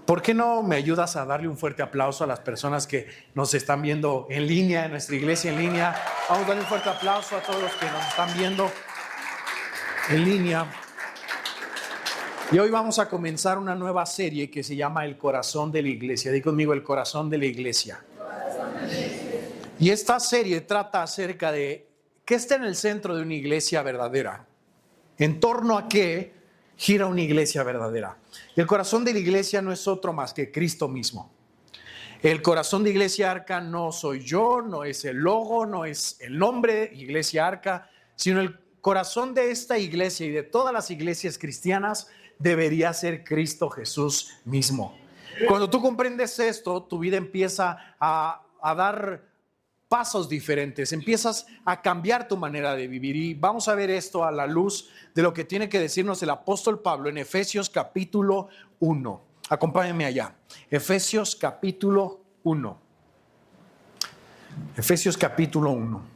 ¿Por qué no me ayudas a darle un fuerte aplauso a las personas que nos están viendo en línea, en nuestra iglesia en línea? Vamos a darle un fuerte aplauso a todos los que nos están viendo en línea. Y hoy vamos a comenzar una nueva serie que se llama El Corazón de la Iglesia. Di conmigo, El Corazón de la Iglesia. Y esta serie trata acerca de qué está en el centro de una iglesia verdadera. ¿En torno a qué gira una iglesia verdadera? El corazón de la iglesia no es otro más que Cristo mismo. El corazón de Iglesia Arca no soy yo, no es el logo, no es el nombre Iglesia Arca, sino el corazón de esta iglesia y de todas las iglesias cristianas debería ser Cristo Jesús mismo. Cuando tú comprendes esto, tu vida empieza a dar pasos diferentes, empiezas a cambiar tu manera de vivir. Y vamos a ver esto a la luz de lo que tiene que decirnos el apóstol Pablo en Efesios capítulo 1. Acompáñenme allá. Efesios capítulo 1. Efesios capítulo 1.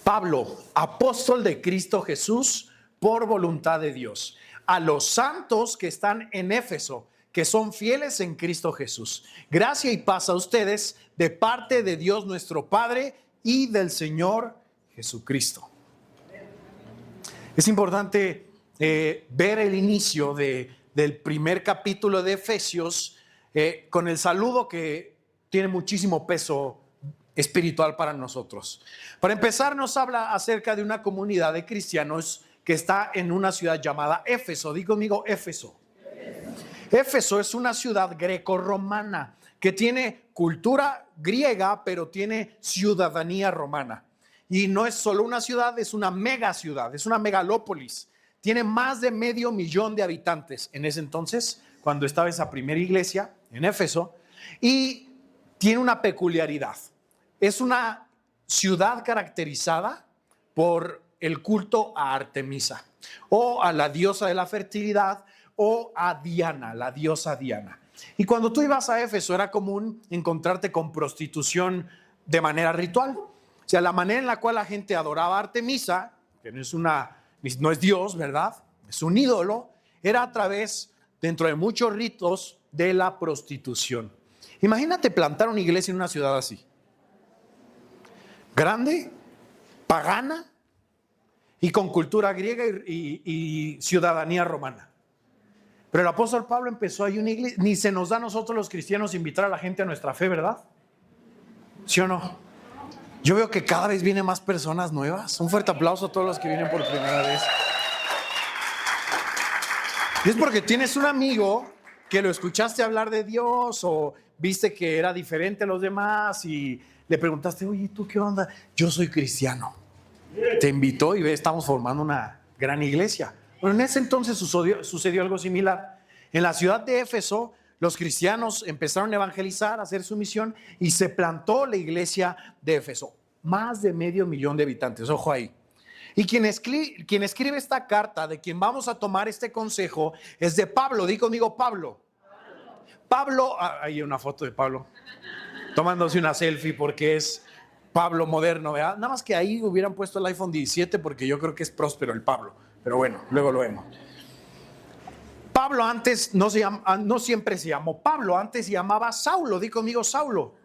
Pablo, apóstol de Cristo Jesús, por voluntad de Dios, a los santos que están en Éfeso, que son fieles en Cristo Jesús. Gracia y paz a ustedes de parte de Dios nuestro Padre y del Señor Jesucristo. Es importante ver el inicio del primer capítulo de Efesios con el saludo que tiene muchísimo peso espiritual para nosotros. Para empezar, nos habla acerca de una comunidad de cristianos que está en una ciudad llamada Éfeso. Digo conmigo, Éfeso. Éfeso es una ciudad greco-romana que tiene cultura griega, pero tiene ciudadanía romana. Y no es solo una ciudad, es una mega ciudad, es una megalópolis. Tiene más de 500,000 de habitantes en ese entonces, cuando estaba esa primera iglesia en Éfeso. Y tiene una peculiaridad. Es una ciudad caracterizada por el culto a Artemisa, o a la diosa de la fertilidad, o a Diana, la diosa Diana. Y cuando tú ibas a Éfeso era común encontrarte con prostitución de manera ritual. O sea, la manera en la cual la gente adoraba a Artemisa, que no es Dios, ¿verdad? Es un ídolo, era a través, dentro de muchos ritos, de la prostitución. Imagínate plantar una iglesia en una ciudad así. Grande, pagana y con cultura griega y ciudadanía romana. Pero el apóstol Pablo empezó ahí una iglesia. Ni se nos da a nosotros los cristianos invitar a la gente a nuestra fe, ¿verdad? ¿Sí o no? Yo veo que cada vez vienen más personas nuevas. Un fuerte aplauso a todos los que vienen por primera vez. Y es porque tienes un amigo que lo escuchaste hablar de Dios o viste que era diferente a los demás y le preguntaste, oye, ¿tú qué onda? Yo soy cristiano. Te invitó y estamos formando una gran iglesia. Bueno, en ese entonces sucedió algo similar. En la ciudad de Éfeso, los cristianos empezaron a evangelizar, a hacer su misión y se plantó la iglesia de Éfeso. Más de 500,000 de habitantes, ojo ahí. Y quien escribe esta carta, de quien vamos a tomar este consejo, es de Pablo. Di conmigo, Pablo. Pablo, ahí hay una foto de Pablo tomándose una selfie porque es Pablo moderno, ¿verdad? Nada más que ahí hubieran puesto el iPhone 17 porque yo creo que es próspero el Pablo. Pero bueno, luego lo vemos. Pablo antes no siempre se llamó Pablo, antes se llamaba Saulo. Di conmigo, Saulo.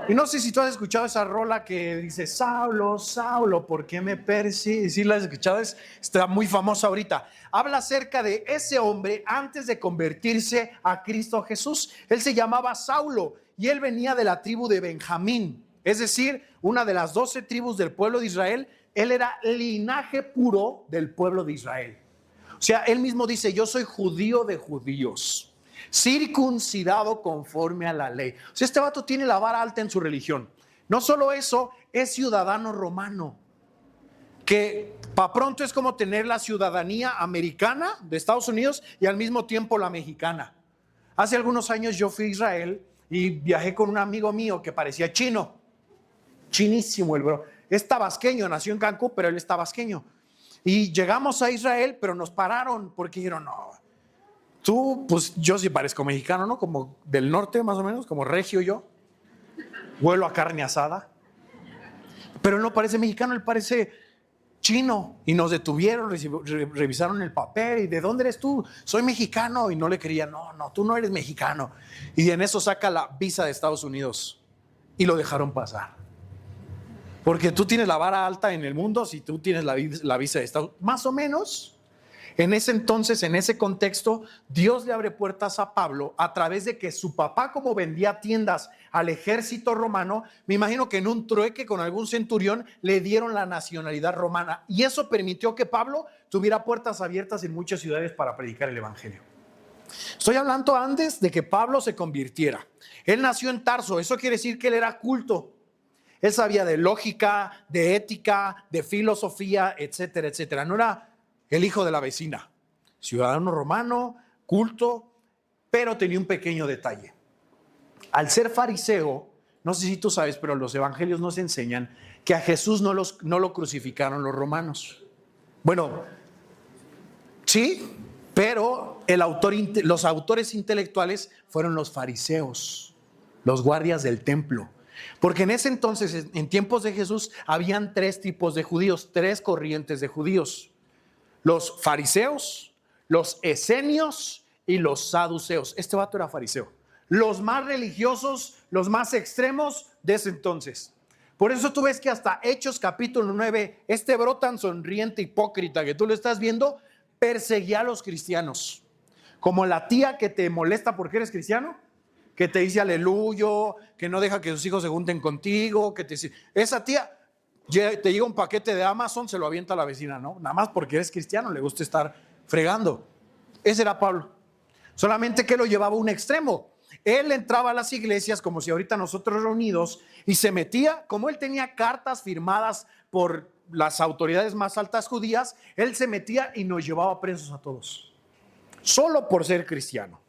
Y no sé si tú has escuchado esa rola que dice, Saulo, Saulo, ¿por qué me persigues? ¿Sí la has escuchado? Está muy famosa ahorita. Habla acerca de ese hombre antes de convertirse a Cristo Jesús. Él se llamaba Saulo y él venía de la tribu de Benjamín, es decir, una de las 12 tribus del pueblo de Israel. Él era linaje puro del pueblo de Israel. O sea, él mismo dice, yo soy judío de judíos, circuncidado conforme a la ley. O sea, este vato tiene la vara alta en su religión. No solo eso, es ciudadano romano, que para pronto es como tener la ciudadanía americana de Estados Unidos y al mismo tiempo la mexicana. Hace algunos años yo fui a Israel y viajé con un amigo mío que parecía chino, chinísimo el bro. Es tabasqueño, nació en Cancún, pero él es tabasqueño. Y llegamos a Israel, pero nos pararon porque dijeron, no, tú, pues yo sí parezco mexicano, ¿no? Como del norte más o menos, como regio yo. Huelo a carne asada. Pero él no parece mexicano, él parece chino, y nos detuvieron, revisaron el papel, y ¿de dónde eres tú? Soy mexicano, y no le creían. No, tú no eres mexicano. Y en eso saca la visa de Estados Unidos y lo dejaron pasar. Porque tú tienes la vara alta en el mundo si tú tienes la visa de Estados Unidos. Más o menos. En ese entonces, en ese contexto, Dios le abre puertas a Pablo a través de que su papá, como vendía tiendas al ejército romano, me imagino que en un trueque con algún centurión le dieron la nacionalidad romana, y eso permitió que Pablo tuviera puertas abiertas en muchas ciudades para predicar el evangelio. Estoy hablando antes de que Pablo se convirtiera. Él nació en Tarso, eso quiere decir que él era culto. Él sabía de lógica, de ética, de filosofía, etcétera, etcétera. No era el hijo de la vecina, ciudadano romano, culto, pero tenía un pequeño detalle. Al ser fariseo, no sé si tú sabes, pero los evangelios nos enseñan que a Jesús no lo crucificaron los romanos. Bueno, sí, pero los autores intelectuales fueron los fariseos, los guardias del templo. Porque en ese entonces, en tiempos de Jesús, habían tres tipos de judíos, tres corrientes de judíos: los fariseos, los esenios y los saduceos. Este vato era fariseo. Los más religiosos, los más extremos de ese entonces. Por eso tú ves que hasta Hechos capítulo 9, este bro tan sonriente, hipócrita que tú lo estás viendo, perseguía a los cristianos. Como la tía que te molesta porque eres cristiano, que te dice aleluya, que no deja que sus hijos se junten contigo, esa tía te llega un paquete de Amazon, se lo avienta a la vecina, ¿no? Nada más porque eres cristiano, le gusta estar fregando. Ese era Pablo. Solamente que lo llevaba a un extremo. Él entraba a las iglesias como si ahorita nosotros reunidos, y se metía, como él tenía cartas firmadas por las autoridades más altas judías, él se metía y nos llevaba presos a todos, solo por ser cristiano.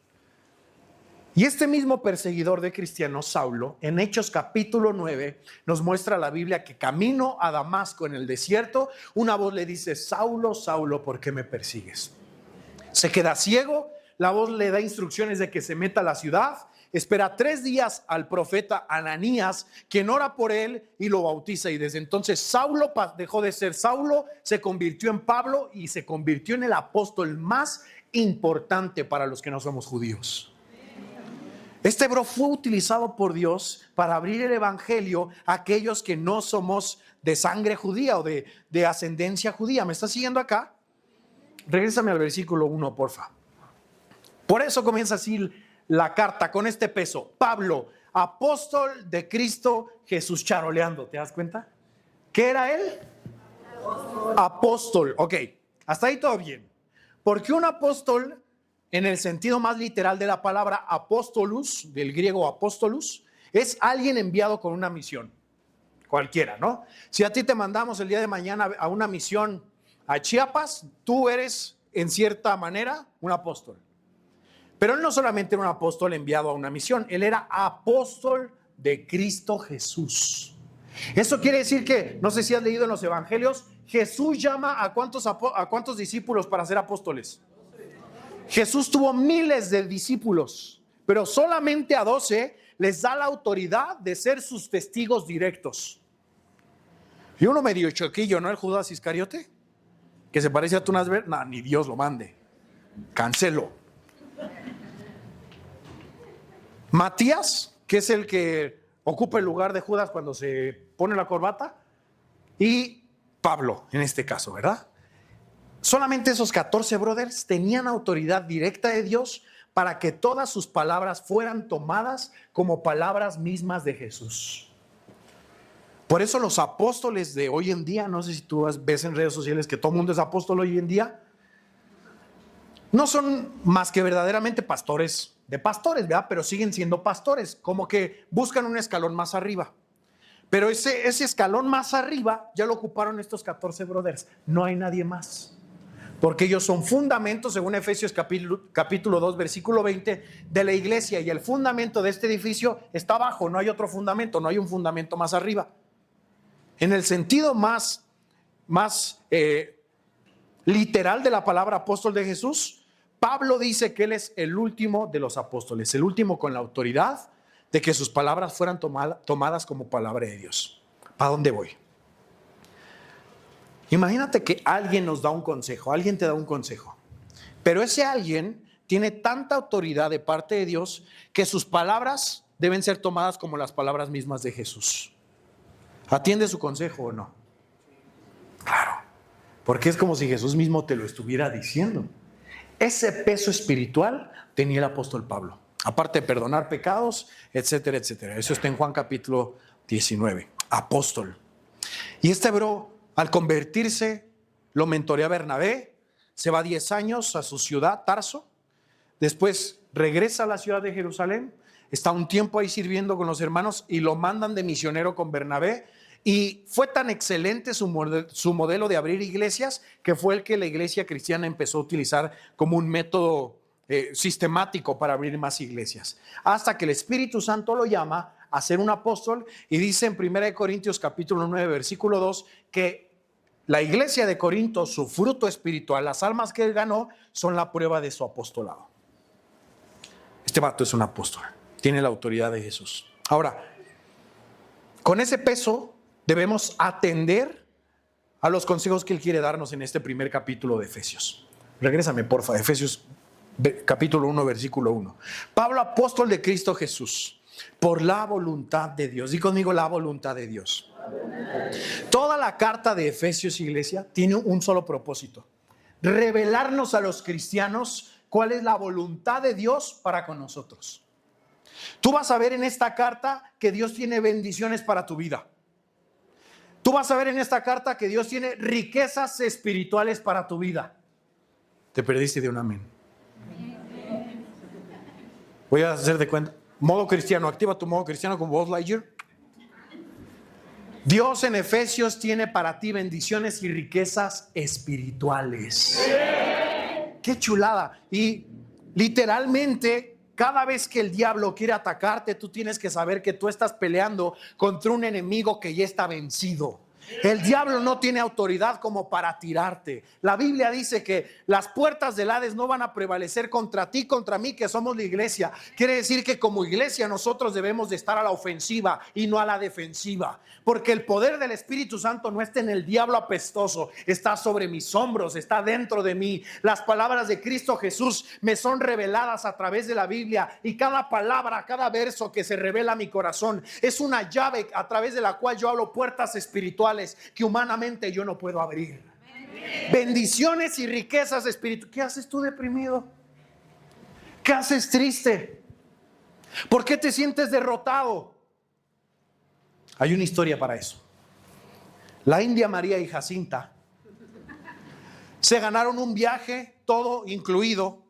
Y este mismo perseguidor de cristianos, Saulo, en Hechos capítulo 9, nos muestra la Biblia que camino a Damasco en el desierto, una voz le dice: Saulo, Saulo, ¿por qué me persigues? Se queda ciego, la voz le da instrucciones de que se meta a la ciudad, espera 3 días al profeta Ananías, quien ora por él y lo bautiza, y desde entonces Saulo dejó de ser Saulo, se convirtió en Pablo y se convirtió en el apóstol más importante para los que no somos judíos. Este bro fue utilizado por Dios para abrir el evangelio a aquellos que no somos de sangre judía o de ascendencia judía. ¿Me estás siguiendo acá? Regrésame al versículo 1, porfa. Por eso comienza así la carta, con este peso: Pablo, apóstol de Cristo Jesús, charoleando. ¿Te das cuenta? ¿Qué era él? Apóstol. Ok, hasta ahí todo bien. Porque un apóstol, en el sentido más literal de la palabra apóstolus, del griego apóstolus, es alguien enviado con una misión. Cualquiera, ¿no? Si a ti te mandamos el día de mañana a una misión a Chiapas, tú eres en cierta manera un apóstol. Pero él no solamente era un apóstol enviado a una misión, él era apóstol de Cristo Jesús. Eso quiere decir que, no sé si has leído en los evangelios, Jesús llama a cuántos discípulos para ser apóstoles. Jesús tuvo miles de discípulos, pero solamente a 12 les da la autoridad de ser sus testigos directos. Y uno medio choquillo, ¿no? El Judas Iscariote, que se parece a Tunas Ver. No, ni Dios lo mande. Cancelo. Matías, que es el que ocupa el lugar de Judas cuando se pone la corbata. Y Pablo, en este caso, ¿verdad? Solamente esos 14 brothers tenían autoridad directa de Dios para que todas sus palabras fueran tomadas como palabras mismas de Jesús. Por eso los apóstoles de hoy en día, no sé si tú ves en redes sociales que todo el mundo es apóstol hoy en día, no son más que verdaderamente pastores de pastores, ¿verdad? Pero siguen siendo pastores, como que buscan un escalón más arriba. Pero ese escalón más arriba ya lo ocuparon estos 14 brothers. No hay nadie más. Porque ellos son fundamentos, según Efesios capítulo 2, versículo 20, de la iglesia. Y el fundamento de este edificio está abajo, no hay otro fundamento, no hay un fundamento más arriba. En el sentido más literal de la palabra apóstol de Jesús, Pablo dice que él es el último de los apóstoles, el último con la autoridad de que sus palabras fueran tomadas como palabra de Dios. ¿Para dónde voy? Imagínate que alguien nos da un consejo, alguien te da un consejo, pero ese alguien tiene tanta autoridad de parte de Dios que sus palabras deben ser tomadas como las palabras mismas de Jesús. ¿Atiende su consejo o no? Claro, porque es como si Jesús mismo te lo estuviera diciendo. Ese peso espiritual tenía el apóstol Pablo, aparte de perdonar pecados, etcétera, etcétera. Eso está en Juan capítulo 19, apóstol. Y este bro, al convertirse, lo mentorea Bernabé, se va 10 años a su ciudad, Tarso, después regresa a la ciudad de Jerusalén, está un tiempo ahí sirviendo con los hermanos y lo mandan de misionero con Bernabé. Y fue tan excelente su modelo de abrir iglesias que fue el que la iglesia cristiana empezó a utilizar como un método sistemático para abrir más iglesias. Hasta que el Espíritu Santo lo llama a ser un apóstol y dice en 1 Corintios capítulo 9 versículo 2 que la iglesia de Corinto, su fruto espiritual, las almas que él ganó, son la prueba de su apostolado. Este vato es un apóstol, tiene la autoridad de Jesús. Ahora, con ese peso debemos atender a los consejos que él quiere darnos en este primer capítulo de Efesios. Regrésame, porfa, Efesios capítulo 1, versículo 1. Pablo, apóstol de Cristo Jesús, por la voluntad de Dios. Di conmigo, la voluntad de Dios. Toda la carta de Efesios, iglesia, tiene un solo propósito: revelarnos a los cristianos cuál es la voluntad de Dios para con nosotros. Tú vas a ver en esta carta que Dios tiene bendiciones para tu vida. Tú vas a ver en esta carta que Dios tiene riquezas espirituales para tu vida. Te perdiste de un amén. Voy a hacer de cuenta. Modo cristiano, activa tu modo cristiano con Buzz Lightyear. Dios en Efesios tiene para ti bendiciones y riquezas espirituales. ¡Qué chulada! Y literalmente, cada vez que el diablo quiere atacarte, tú tienes que saber que tú estás peleando contra un enemigo que ya está vencido. El diablo no tiene autoridad como para tirarte. La Biblia dice que las puertas del Hades no van a prevalecer contra ti, contra mí, que somos la iglesia. Quiere decir que como iglesia nosotros debemos de estar a la ofensiva y no a la defensiva, porque el poder del Espíritu Santo no está en el diablo apestoso, está sobre mis hombros, está dentro de mí. Las palabras de Cristo Jesús me son reveladas a través de la Biblia, y cada palabra, cada verso que se revela a mi corazón es una llave a través de la cual yo abro puertas espirituales que humanamente yo no puedo abrir. Bendiciones y riquezas espirituales. ¿Qué haces tú deprimido? ¿Qué haces triste? ¿Por qué te sientes derrotado? Hay una historia para eso. La India María y Jacinta se ganaron un viaje, todo incluido,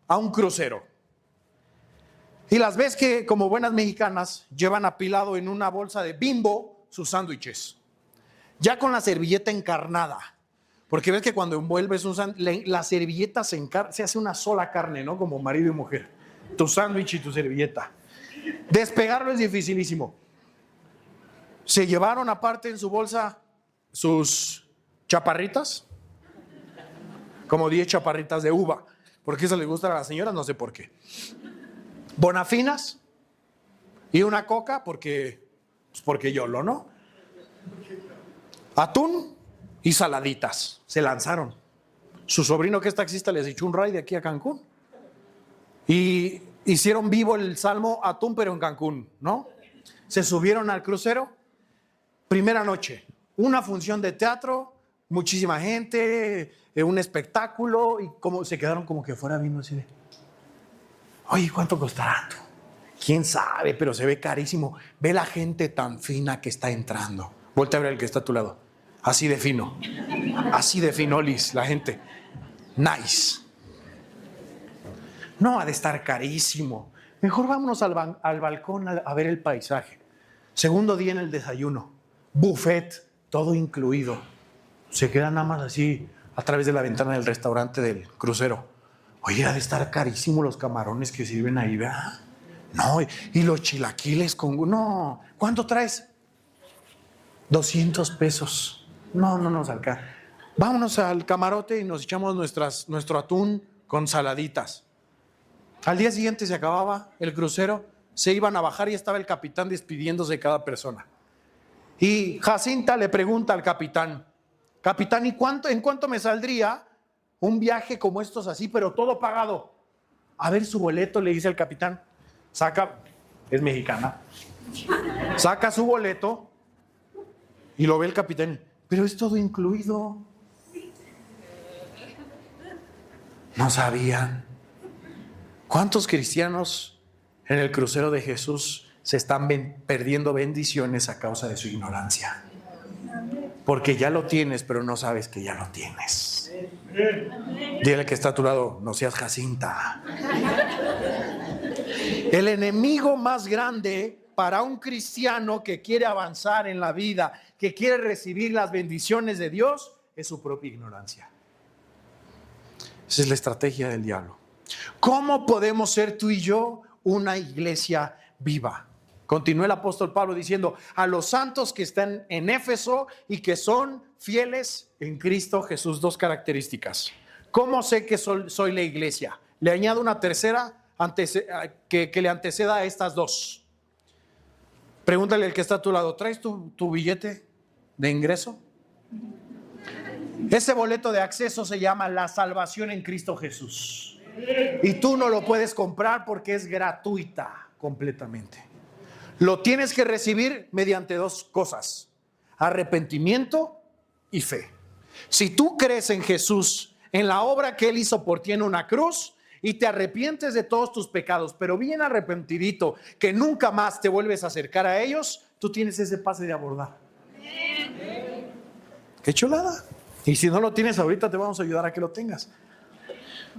a un crucero. Y las ves que, como buenas mexicanas, llevan apilado en una bolsa de Bimbo sus sándwiches, ya con la servilleta encarnada, porque ves que cuando envuelves un sándwich, la servilleta se hace una sola carne, ¿no? Como marido y mujer, tu sándwich y tu servilleta. Despegarlo es dificilísimo. Se llevaron aparte en su bolsa sus chaparritas, como 10 chaparritas de uva, porque eso le gusta a las señoras, no sé por qué. Bonafinas y una coca, porque YOLO, ¿no? Atún y saladitas. Se lanzaron. Su sobrino, que es taxista, les echó un ride de aquí a Cancún. Y hicieron vivo el salmo Atún, pero en Cancún, ¿no? Se subieron al crucero. Primera noche, una función de teatro, muchísima gente, un espectáculo, y como se quedaron como que fuera viendo así de: oye, ¿cuánto costará? ¿Quién sabe? Pero se ve carísimo. Ve la gente tan fina que está entrando. Voltea a ver al que está a tu lado. Así de fino. Así de finolis la gente. Nice. No ha de estar carísimo. Mejor vámonos al balcón a ver el paisaje. Segundo día en el desayuno. Buffet, todo incluido. Se quedan nada más así a través de la ventana del restaurante del crucero. Oye, ha de estar carísimo los camarones que sirven ahí, ¿verdad? No, y los chilaquiles con... No, ¿cuánto traes? 200 pesos. No nos alcanza. Vámonos al camarote y nos echamos nuestro atún con saladitas. Al día siguiente se acababa el crucero, se iban a bajar y estaba el capitán despidiéndose de cada persona. Y Jacinta le pregunta al capitán: Capitán, ¿en cuánto me saldría un viaje como estos así, pero todo pagado? A ver su boleto, le dice el capitán. Es mexicana. Saca su boleto y lo ve el capitán. Pero es todo incluido. No sabían. ¿Cuántos cristianos en el crucero de Jesús se están perdiendo bendiciones a causa de su ignorancia? Porque ya lo tienes, pero no sabes que ya lo tienes. Dile al que está a tu lado, no seas Jacinta. El enemigo más grande para un cristiano que quiere avanzar en la vida, que quiere recibir las bendiciones de Dios, es su propia ignorancia. Esa es la estrategia del diablo. ¿Cómo podemos ser tú y yo una iglesia viva? Continúa el apóstol Pablo diciendo, a los santos que están en Éfeso y que son fieles en Cristo Jesús. Dos características. ¿Cómo sé que soy la iglesia? Le añado una tercera que le anteceda a estas dos. Pregúntale al que está a tu lado, ¿traes tu billete de ingreso? Ese boleto de acceso se llama la salvación en Cristo Jesús. Y tú no lo puedes comprar porque es gratuita completamente. Lo tienes que recibir mediante dos cosas: arrepentimiento y fe. Si tú crees en Jesús, en la obra que Él hizo por ti en una cruz, y te arrepientes de todos tus pecados, pero bien arrepentidito, que nunca más te vuelves a acercar a ellos, tú tienes ese pase de abordar. ¡Qué chulada! Y si no lo tienes ahorita, te vamos a ayudar a que lo tengas.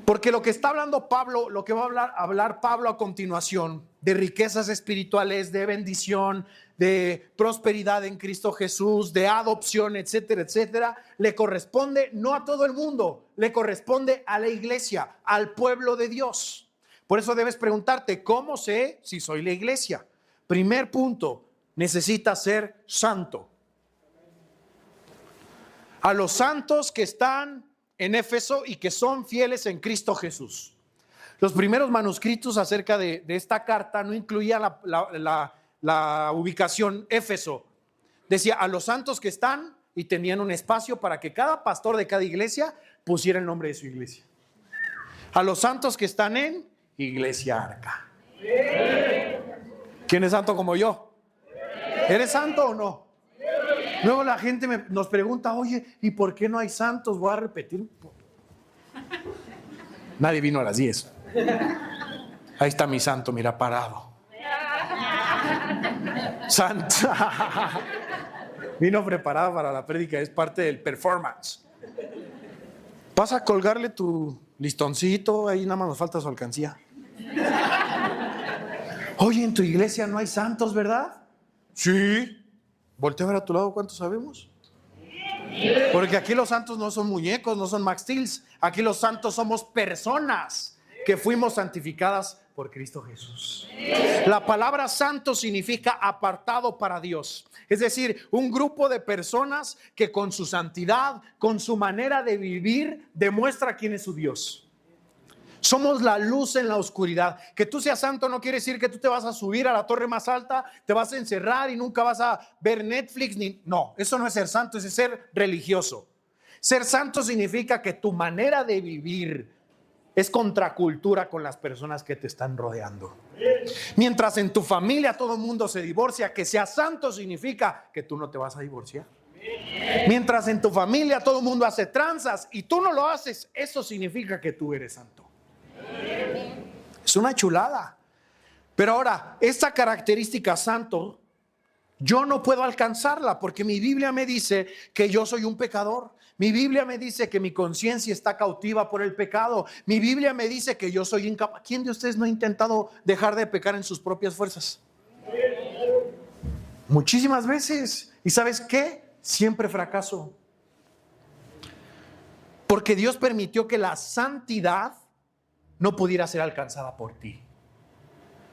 Porque lo que está hablando Pablo, lo que va a hablar Pablo a continuación, de riquezas espirituales, de bendición, de prosperidad en Cristo Jesús, de adopción, etcétera, etcétera, le corresponde no a todo el mundo, le corresponde a la iglesia, al pueblo de Dios. Por eso debes preguntarte, ¿cómo sé si soy la iglesia? Primer punto, necesitas ser santo. A los santos que están en Éfeso y que son fieles en Cristo Jesús. Los primeros manuscritos acerca de esta carta no incluían la ubicación Éfeso. Decía a los santos que están, y tenían un espacio para que cada pastor de cada iglesia pusiera el nombre de su iglesia. A los santos que están en Iglesia Arca. ¿Quién es santo como yo? ¿Eres santo o no? Luego la gente nos pregunta, oye, ¿y por qué no hay santos? Voy a repetir. Nadie vino a las 10. Ahí está mi santo, mira, parado. Santa. Vino preparado para la prédica, es parte del performance. Vas a colgarle tu listoncito, ahí nada más nos falta su alcancía. Oye, en tu iglesia no hay santos, ¿verdad? Sí. Voltea a ver a tu lado, ¿cuántos sabemos? Porque aquí los santos no son muñecos, no son Max Steels. Aquí los santos somos personas que fuimos santificadas por Cristo Jesús. La palabra santo significa apartado para Dios. Es decir, un grupo de personas que con su santidad, con su manera de vivir, demuestra quién es su Dios. Somos la luz en la oscuridad. Que tú seas santo no quiere decir que tú te vas a subir a la torre más alta, te vas a encerrar y nunca vas a ver Netflix. No, eso no es ser santo, es ser religioso. Ser santo significa que tu manera de vivir es contracultura con las personas que te están rodeando. Mientras en tu familia todo el mundo se divorcia, que seas santo significa que tú no te vas a divorciar. Mientras en tu familia todo el mundo hace tranzas y tú no lo haces, eso significa que tú eres santo. Es una chulada. Pero ahora, esta característica santo, yo no puedo alcanzarla porque mi Biblia me dice que yo soy un pecador. Mi Biblia me dice que mi conciencia está cautiva por el pecado. Mi Biblia me dice que yo soy incapaz. ¿Quién de ustedes no ha intentado dejar de pecar en sus propias fuerzas? Muchísimas veces. ¿Y sabes qué? Siempre fracaso. Porque Dios permitió que la santidad no pudiera ser alcanzada por ti.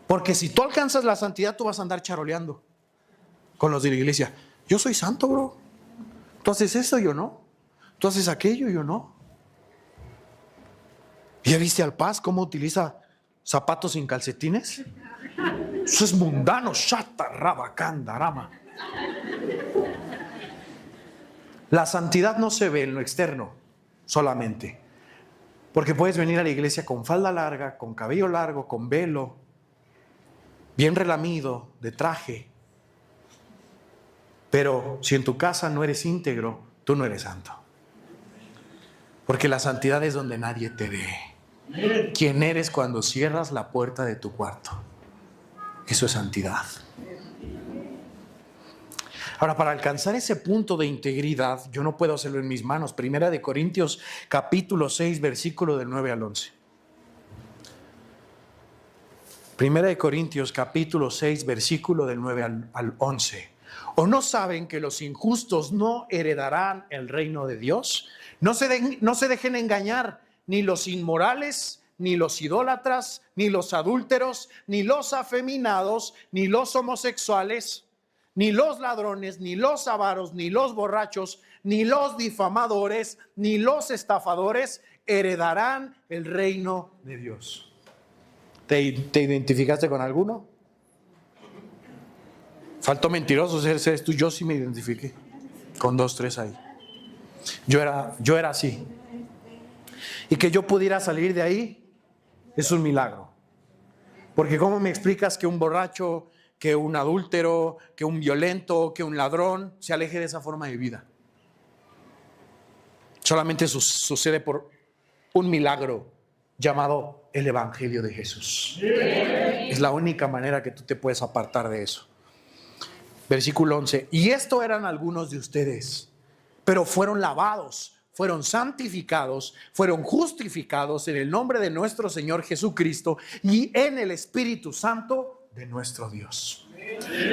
Porque si tú alcanzas la santidad, tú vas a andar charoleando con los de la iglesia. Yo soy santo, bro. Tú haces esto, yo no. Tú haces aquello, yo no. ¿Ya viste al Paz cómo utiliza zapatos sin calcetines? Eso es mundano. Shata, raba, candarama. La santidad no se ve en lo externo solamente. Porque puedes venir a la iglesia con falda larga, con cabello largo, con velo, bien relamido, de traje. Pero si en tu casa no eres íntegro, tú no eres santo. Porque la santidad es donde nadie te ve. ¿Quién eres cuando cierras la puerta de tu cuarto? Eso es santidad. Ahora, para alcanzar ese punto de integridad, yo no puedo hacerlo en mis manos. Primera de Corintios, capítulo 6, versículo del 9 al 11. Primera de Corintios, capítulo 6, versículo del 9 al 11. ¿O no saben que los injustos no heredarán el reino de Dios? No se dejen engañar, ni los inmorales, ni los idólatras, ni los adúlteros, ni los afeminados, ni los homosexuales, ni los ladrones, ni los avaros, ni los borrachos, ni los difamadores, ni los estafadores heredarán el reino de Dios. ¿Te identificaste con alguno? Faltó mentiroso, eres tú. Yo sí me identifiqué con 2, 3 ahí. Yo era así. Y que yo pudiera salir de ahí es un milagro. Porque ¿cómo me explicas que un borracho, que un adúltero, que un violento, que un ladrón se aleje de esa forma de vida? Solamente sucede por un milagro llamado el Evangelio de Jesús. Es la única manera que tú te puedes apartar de eso. Versículo 11. Y esto eran algunos de ustedes, pero fueron lavados, fueron santificados, fueron justificados en el nombre de nuestro Señor Jesucristo y en el Espíritu Santo de nuestro Dios.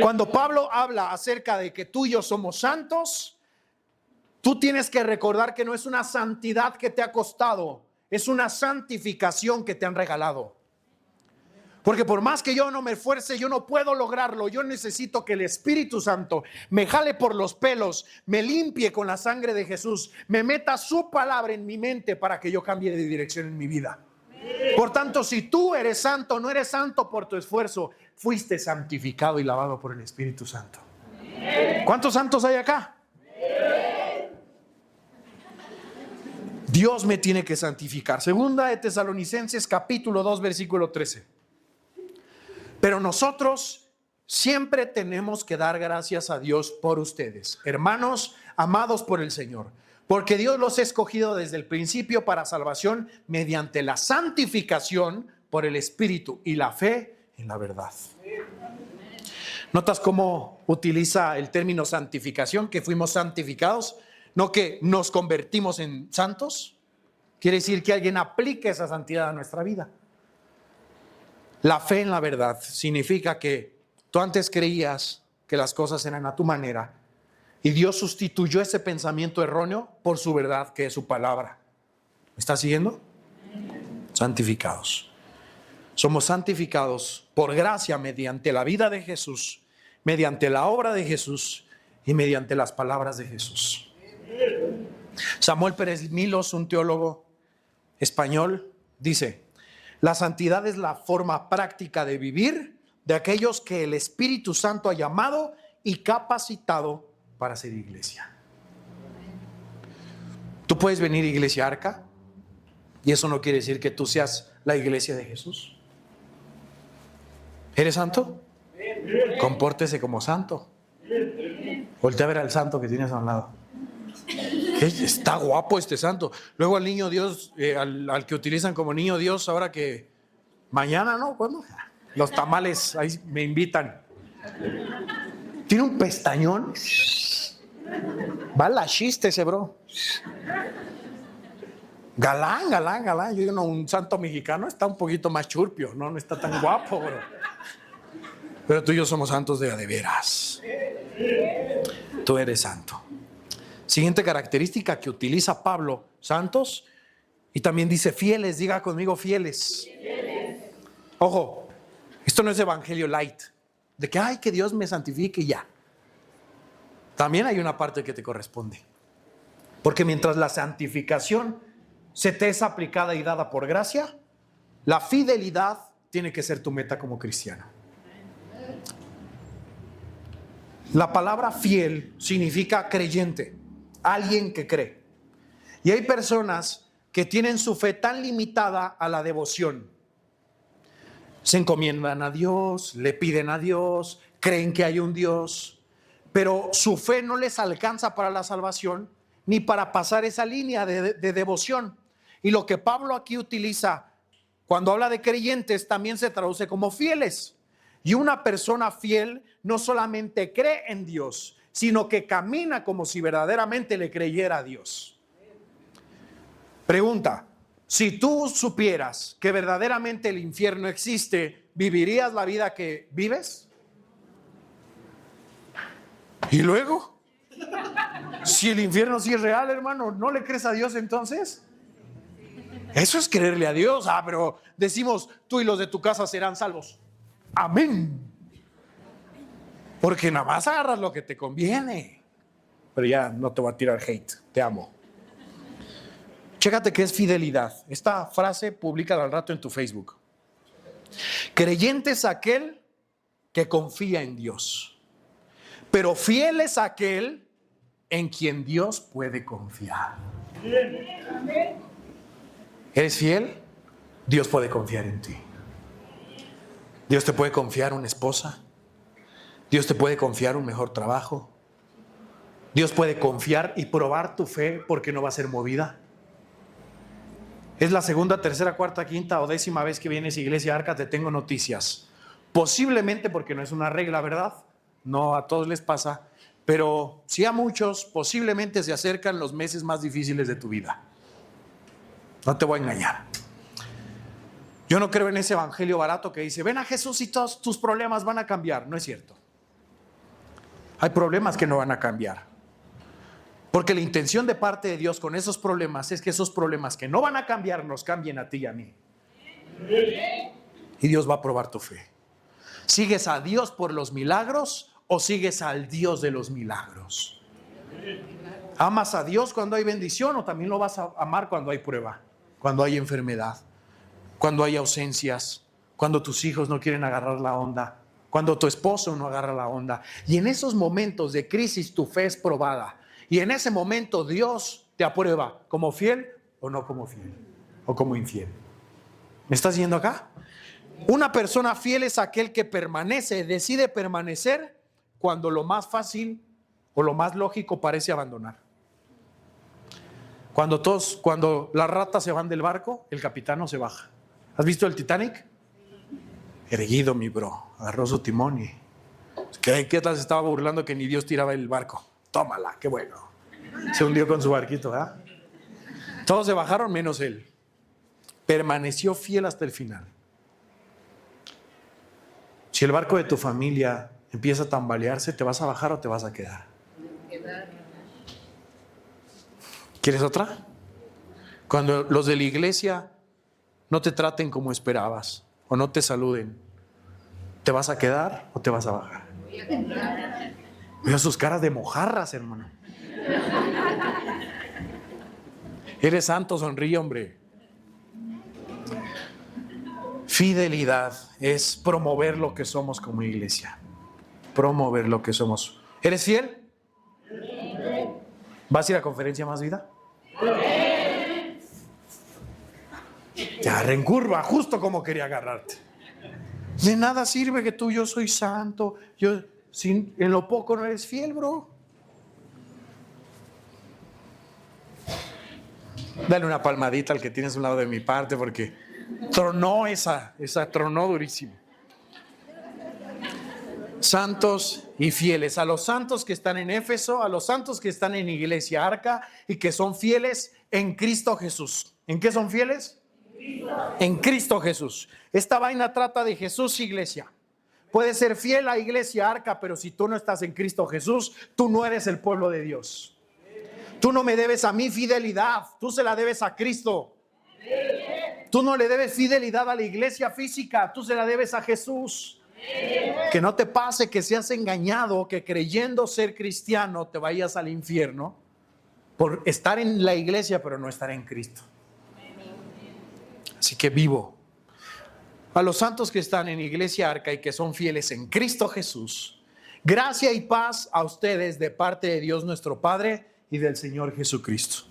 Cuando Pablo habla acerca de que tú y yo somos santos, tú tienes que recordar que no es una santidad que te ha costado, es una santificación que te han regalado. Porque por más que yo no me esfuerce, yo no puedo lograrlo. Yo necesito que el Espíritu Santo me jale por los pelos, me limpie con la sangre de Jesús, me meta su palabra en mi mente para que yo cambie de dirección en mi vida. Por tanto, si tú eres santo, no eres santo por tu esfuerzo, fuiste santificado y lavado por el Espíritu Santo. ¿Cuántos santos hay acá? Dios me tiene que santificar. Segunda de Tesalonicenses, capítulo 2, versículo 13. Pero nosotros siempre tenemos que dar gracias a Dios por ustedes, hermanos amados por el Señor, porque Dios los ha escogido desde el principio para salvación mediante la santificación por el Espíritu y la fe en la verdad. ¿Notas cómo utiliza el término santificación? Que fuimos santificados, no que nos convertimos en santos. Quiere decir que alguien aplique esa santidad a nuestra vida. La fe en la verdad significa que tú antes creías que las cosas eran a tu manera y Dios sustituyó ese pensamiento erróneo por su verdad, que es su palabra. ¿Me estás siguiendo? Santificados. Somos santificados por gracia mediante la vida de Jesús, mediante la obra de Jesús y mediante las palabras de Jesús. Samuel Pérez Milos, un teólogo español, dice: la santidad es la forma práctica de vivir de aquellos que el Espíritu Santo ha llamado y capacitado para ser iglesia. Tú puedes venir a Iglesia Arca y eso no quiere decir que tú seas la iglesia de Jesús. ¿Eres santo? Compórtese como santo. Voltea a ver al santo que tienes a un lado. Está guapo este santo. Luego al niño Dios, al que utilizan como niño Dios, ahora que mañana, ¿no? ¿Cuándo? Los tamales, ahí me invitan. Tiene un pestañón. Va la chiste ese bro. Galán. Yo digo, no, un santo mexicano está un poquito más churpio, no está tan guapo, bro. Pero tú y yo somos santos de veras. Tú eres santo. Siguiente característica que utiliza Pablo: santos, y también dice fieles. Diga conmigo, fieles. Ojo, esto no es evangelio light, de que ay, que Dios me santifique y ya. También hay una parte que te corresponde, porque mientras la santificación se te es aplicada y dada por gracia, la fidelidad tiene que ser tu meta como cristiano. La palabra fiel significa creyente. alguien que cree. Y hay personas que tienen su fe tan limitada a la devoción. Se encomiendan a Dios, le piden a Dios, creen que hay un Dios, pero su fe no les alcanza para la salvación ni para pasar esa línea de devoción. Y lo que Pablo aquí utiliza cuando habla de creyentes también se traduce como fieles. Y una persona fiel no solamente cree en Dios, sino que camina como si verdaderamente le creyera a Dios. Pregunta: si tú supieras que verdaderamente el infierno existe, ¿vivirías la vida que vives? ¿Y luego? Si el infierno sí es real, hermano, ¿no le crees a Dios entonces? Eso es creerle a Dios. Pero decimos, tú y los de tu casa serán salvos. Amén. Porque nada más agarras lo que te conviene. Pero ya no te voy a tirar hate, te amo. Chécate qué es fidelidad. Esta frase públicala al rato en tu Facebook. Creyente es aquel que confía en Dios, pero fiel es aquel en quien Dios puede confiar. ¿Eres fiel? Dios puede confiar en ti. Dios te puede confiar una esposa. Dios te puede confiar un mejor trabajo. Dios puede confiar y probar tu fe porque no va a ser movida. Es la segunda, tercera, cuarta, quinta o 10ª vez que vienes a Iglesia Arca. Te tengo noticias. Posiblemente, porque no es una regla, ¿verdad? No a todos les pasa, pero sí a muchos posiblemente se acercan los meses más difíciles de tu vida. No te voy a engañar. Yo no creo en ese evangelio barato que dice, ven a Jesús y todos tus problemas van a cambiar. No es cierto. Hay problemas que no van a cambiar. Porque la intención de parte de Dios con esos problemas es que esos problemas que no van a cambiar nos cambien a ti y a mí. Y Dios va a probar tu fe. ¿Sigues a Dios por los milagros o sigues al Dios de los milagros? ¿Amas a Dios cuando hay bendición o también lo vas a amar cuando hay prueba, cuando hay enfermedad, cuando hay ausencias, cuando tus hijos no quieren agarrar la onda, cuando tu esposo no agarra la onda? Y en esos momentos de crisis tu fe es probada. Y en ese momento Dios te aprueba como fiel o no como fiel, o como infiel. ¿Me estás yendo acá? Una persona fiel es aquel que permanece, decide permanecer cuando lo más fácil o lo más lógico parece abandonar. Cuando las ratas se van del barco, el capitán no se baja. ¿Has visto el Titanic? Erguido, mi bro, agarró su timón y ¿qué tal se estaba burlando que ni Dios tiraba el barco? Tómala, qué bueno. Se hundió con su barquito, ¿verdad? Todos se bajaron menos él. Permaneció fiel hasta el final. Si el barco de tu familia empieza a tambalearse, ¿te vas a bajar o te vas a quedar? ¿Quieres otra? Cuando los de la iglesia no te traten como esperabas o no te saluden, ¿te vas a quedar o te vas a bajar? Mira sus caras de mojarras, hermano. Eres santo, sonríe, hombre. Fidelidad es promover lo que somos como iglesia. Promover lo que somos. ¿Eres fiel? ¿Vas a ir a Conferencia Más Vida? Ya, reencurva, justo como quería agarrarte. De nada sirve que yo soy santo, en lo poco no eres fiel, bro. Dale una palmadita al que tienes a un lado de mi parte, porque tronó esa tronó durísimo. Santos y fieles. A los santos que están en Éfeso, a los santos que están en Iglesia Arca y que son fieles en Cristo Jesús. ¿En qué son fieles? En Cristo Jesús. Esta vaina trata de Jesús, iglesia. Puedes ser fiel a Iglesia Arca, pero si tú no estás en Cristo Jesús, tú no eres el pueblo de Dios. Tú no me debes a mí fidelidad, tú se la debes a Cristo. Tú no le debes fidelidad a la iglesia física, tú se la debes a Jesús. Que no te pase que seas engañado, que creyendo ser cristiano te vayas al infierno por estar en la iglesia pero no estar en Cristo. Así que vivo. A los santos que están en Iglesia Arca y que son fieles en Cristo Jesús, gracia y paz a ustedes de parte de Dios nuestro Padre y del Señor Jesucristo.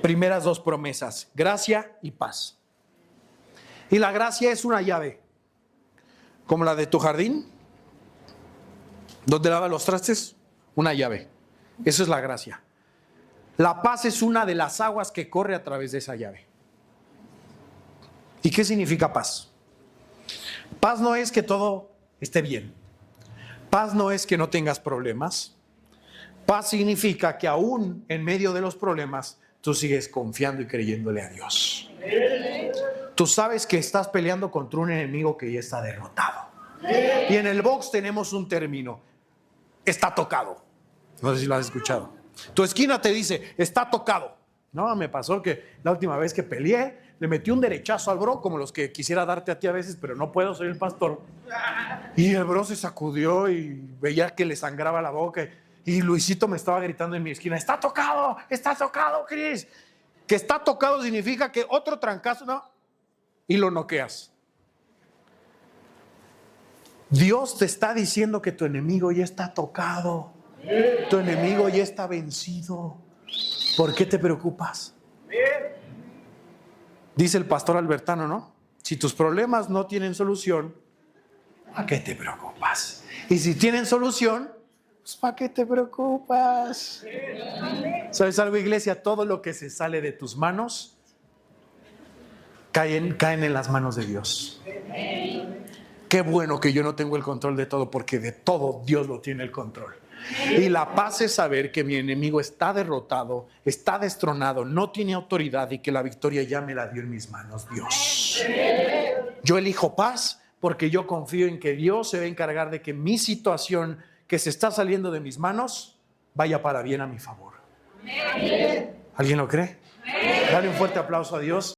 Primeras dos promesas, gracia y paz. Y la gracia es una llave, como la de tu jardín, donde lavas los trastes, una llave. Eso es la gracia. La paz es una de las aguas que corre a través de esa llave. ¿Y qué significa paz? Paz no es que todo esté bien. Paz no es que no tengas problemas. Paz significa que aún en medio de los problemas, tú sigues confiando y creyéndole a Dios. Tú sabes que estás peleando contra un enemigo que ya está derrotado. Y en el box tenemos un término: está tocado. No sé si lo has escuchado. Tu esquina te dice, está tocado. No, me pasó que la última vez que peleé, le metí un derechazo al bro, como los que quisiera darte a ti a veces, pero no puedo, soy el pastor. Y el bro se sacudió y veía que le sangraba la boca. Y Luisito me estaba gritando en mi esquina, está tocado, Cris. Que está tocado significa que otro trancazo, ¿no? Y lo noqueas. Dios te está diciendo que tu enemigo ya está tocado. Tu enemigo ya está vencido. ¿Por qué te preocupas? Dice el pastor Albertano, ¿no? Si tus problemas no tienen solución, ¿a qué te preocupas? Y si tienen solución, pues ¿para qué te preocupas? ¿Sabes algo, iglesia? Todo lo que se sale de tus manos caen en las manos de Dios. Qué bueno que yo no tengo el control de todo, porque de todo Dios lo tiene el control. Y la paz es saber que mi enemigo está derrotado, está destronado, no tiene autoridad y que la victoria ya me la dio en mis manos Dios. Yo elijo paz porque yo confío en que Dios se va a encargar de que mi situación que se está saliendo de mis manos vaya para bien a mi favor. ¿Alguien lo cree? Dale un fuerte aplauso a Dios.